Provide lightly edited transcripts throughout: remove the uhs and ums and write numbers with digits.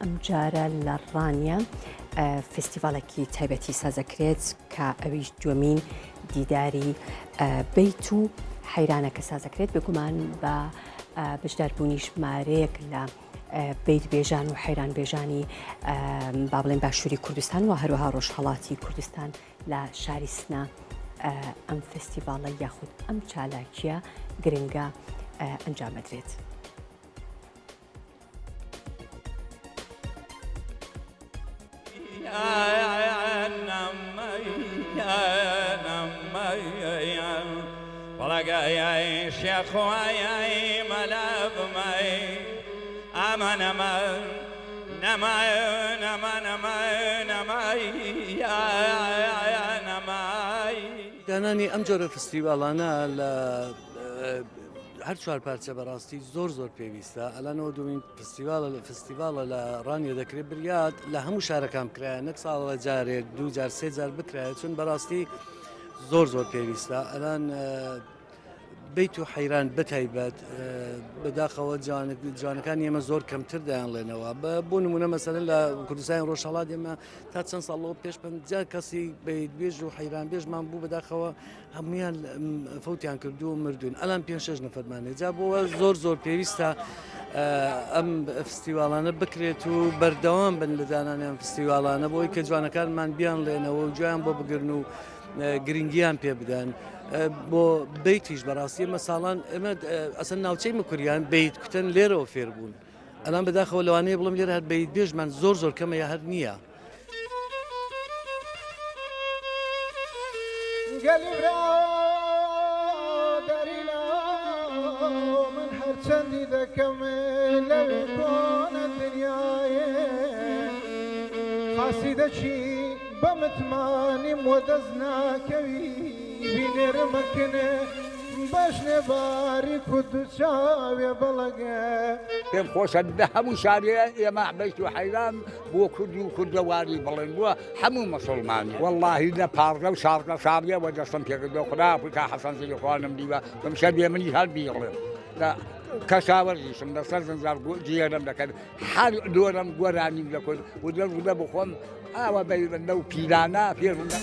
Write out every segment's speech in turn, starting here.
ئەم جارە لە ڕانیە فستیڤالێکی تایبەتی سازەکرێت کە ئەویش دووەمین دیداری بیت و حەیرانەکە سازەکرێت بێگومان بە بەشداربوونی ژمارەیەک لە بیت بێژان و حەیران بێژانی با بڵێن باشووری کوردستان و هەروەها ڕۆژهەڵاتی کوردستان لە شاری سنە ئەم فستیڤالە یاخود ئەم چالاکیە گرنگە ئەنجامەدرێت. دانانی ئەم جۆرە فستیڤالانە لە هەر چوار پارچە بەڕاستی زۆر پێویستە. ئەلانەوە دومین فستیڤالە لە ڕانیە دەکرێت بریات لە هەموو شارەکان بکرایە، نەک ساڵە جارێک دوو جار سێ جار بکرایە، چون بەڕاستی زۆر پێویستە. ئەلان بیت و حەیران بتایبەت بەداخەوە جوانەکان ئێمە زۆر کەمتر دەیانڵێنەوە. بۆ نمونە مەسەلەن لە کوردستانی ڕۆژهەڵات ئێمە تا چەند ساڵەوە پێش پەنجا کەسی بیت بێژ و حەیران بێژمان بوو بەداخەوە هەمویان فەوتیان کردو و مردوون. ئەلان 5-6 نەفەرمانێ جا بۆەوە زۆر پێویستە ئەم فستیڤالانە بکرێت و بەردەوام بن لە دانانی ئەم فستیڤالانە بۆی کە جوانەکانمان بیان لێنەوە و گویان بۆ بگرن و گرنگیان پێ بدەن. بۆ بیتیش بەڕاستی ئێمە ساڵان ئێمە ئەسەن ناوچەی مکوریان بیت کوتن لێرەوە فێر بوون. ئەلان بەداخەوە لەوانەیە بڵم لێرە هەر بیت بێژمان زۆر کەمە یا هەر نییە. من هەرچەندی دەکەم لەوێ کۆنە دنیایێ خاسی دەچی بە متمانیم وە دەست ناکەوی بینێرە مەکنێ بەشنێ باریک و دووچاوێ بەڵەگە پێم خۆشە بە هەموو شارێ ئێمە بیت و حەیران بۆ کوردی و کوردەواری بڵێن بووە هەموو مەسڵمانی وەڵڵاهی لە پارڕە و شارڕە شاڕیە وە دەستم پێکردۆ خدا ئەفریقا حەسەن زەری خوانم دیوە بەم شە بێ منی هەڵبیڵێم کەشاوەڕیشم لەسەر زنجار جێرەم دەکەن هەر دۆرم گۆرانیم لە کورد و دەڵ بخۆم ئاوە بەیرەندە و پیرانە پێڕوونە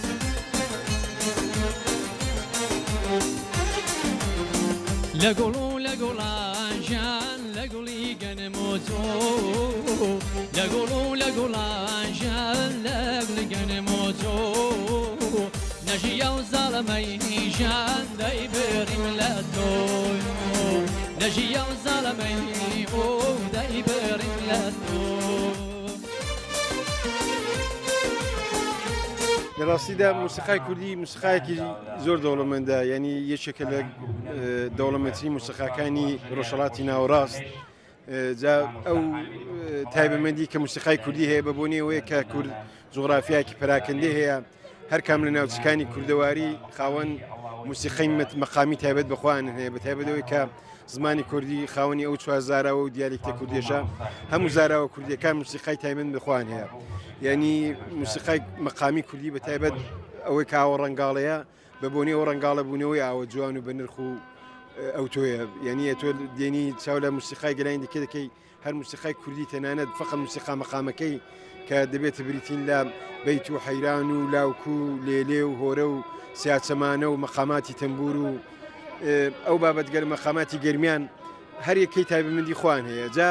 لە گوڵانژان لە گوڵی گەنمۆتۆ لە گوڵانژان لە گوڵی گەنمۆتۆ نەژیە و زاڵەمەی ژان دەیبریم لە تۆی نەژیە و زاڵەمەی دەیبریم لە تۆ لە ڕاستیدا موسیقای کوردی موسیقایەکی زۆر دەوڵەمەندە، یعنی یەکێکە لە دەوڵەمەندترین موسیقاکانی ڕۆژهەڵاتی ناوەڕاست. جا ئەو تایبەتمەندی کە موسیقای کوردی هەیە بە بۆنەوەیە کە کورد جوغرافیاکی پراکەندەی هەیە، هەر کام لە ناوچەکانی کوردەواری خاوەن موسیقای مەقامی تایبەت بەخۆیان هەیە، بە تایبەتەوەی کە زمانی کوردی خاوەنی ئەو چوار زاراوە و دیالێکتە کوردیێشە هەموو زاراوە کوردیەکان موسیقای تایبەت بەخۆیان هەیە. یعنی موسیقای مەقامی کوردی بە تایبەت ئەوەی کە ئاوە ڕەنگاڵەیە بە بۆنی ئەو ڕەنگاڵە بوونەوەی ئاوە جوان و بە نرخ و ئەو تۆیە، یعنی تۆ دێنی چاو لە موسیقای گەلانی دیکە دەکەی هەر موسیقای کوردی تەنانەت فقط موسیقا مەقامەکەی کە دەبێتە بریتین لە بیت و حەیران و لاوکو و لێلێ و هۆرە و سیاچەمانە و مەقاماتی تەمبور و ئەو بابەتگەر مەقاماتی گەرمیان هەر یەکەی تایبەتمەندی خۆیان هەیە. جا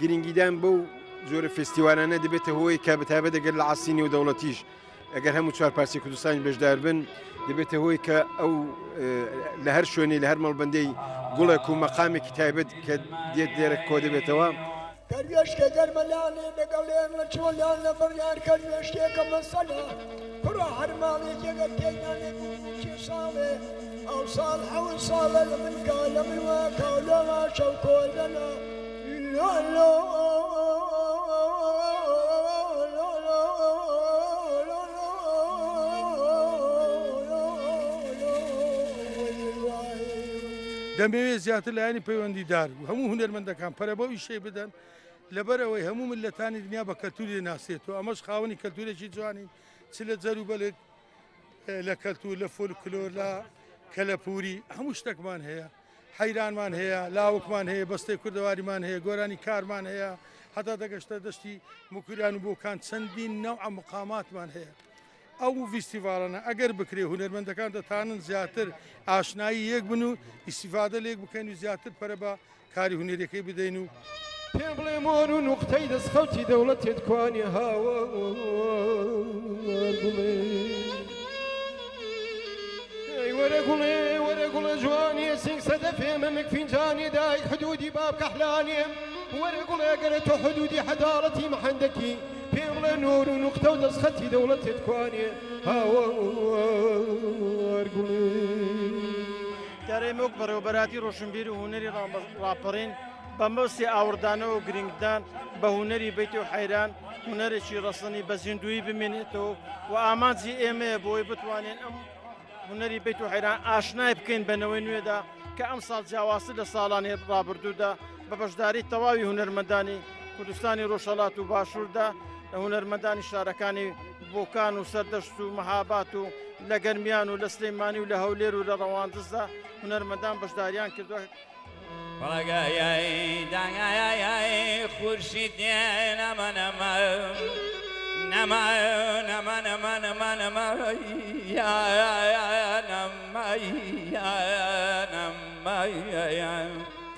گرنگیدان بەو زۆرە فستیوالانە دەبێتە هۆی کە بەتابەت دەگەر لە عاسینی و دەوڵەتیش ئەگەر هەموو چوار پارچەی کوردستانی بەشدار بن دەبێتە هۆی کە ئەو لە هەر شوێنی لە هەر مەڵبەندەی گوڵێک و مەقامێکی تایبەت کە دێت لێرە کۆ دەبێتەوە. کەروێشکە گەرمەلانێ لەگەڵێن لە چۆلیان لە بڕیان کەروێشتێکە مەسەلە کوڕە هەر ماڵێکێگە تێنانێ چی ساڵێ ئەو ساڵ حەوت ساڵە لە من کا لە منوە کاولەما شەو کۆلەنە دەمەوێت زیاتر لایانی پەیوەندیدار بوو هەموو هونەرمەندەکان پەرە بەوی شێ بدەن لەبەرەوەی هەموو ملەتانی دنیا بە کەلتوری ناسێتەوە. ئەمەش خاوەنی کەلتورێکی جوانی چ لە جەر و بەلک لە کەلتور لە فۆلکلۆر لە کەلەپوری هەموو شتێکمان هەیە، حەیرانمان هەیە، لاوکمان هەیە، بەستەی کوردەواریمان هەیە، گۆرانی کارمان هەیە، هەتا دەگەشتە دەشتی مکوریان و بۆکان چەندین نەوع مقاماتمان هەیە ئەو فیستیڤالانە ئەگەر بکرێ هونەرمەندەکان دەتانن زیاتر ئاشنایی یەک بن و ئیسیفادە لێک بکەین و زیاتر پەرە بە کاری هونەرەکەی بدەین و پێم بڵێ مۆر و نوقتەی دەستخەوتی دەوڵەت تێتوانی هاوە وەرە گوڵێ جوانی سنگ سەدە فێمەمک فینجانی دایک حدودی باب کەحلانێ وەرە گوڵێ گەرە تۆ حدودی حەداڵەتی محەندەکی پێم بڵێ نۆر و نوقتە و دەستخەتی دەوڵەت تێتوانێ هاوە وەرگوڵێ دارێمەک بەڕێوەبەراتی ڕۆشنبیر و هونەری ڕاپەڕین بە مەوسی ئاوردانەوە و گرنگدان بە هونەری بەیتی و حەیران هونەرێکی ڕەسەنی بە زیندوی بمێنێتەوە و ئامانجی ئێمەیە بۆی بتوانێن ئەم هونەری بەیت و حەیران ئاشنای بکەین بەنەوەی نوێدا کە ئەم ساڵ جیاوازتر لە ساڵانی ڕابردوودا بە بەشداری تەواوی هونەرمەندانی کوردستانی ڕۆژهەڵات و باشووردا لە هونەرمەندانی شارەکانی بۆکان و سەردەشت و مەهابات و لە گەرمیان و لە سلەیمانی و لە هەولێر و لە ڕەواندزدا هونەرمەندان بەشداریان کردووە بەڵگایای داگایای خورشید نەما نەما نەما نەما نەما نەما نەما نەما نەما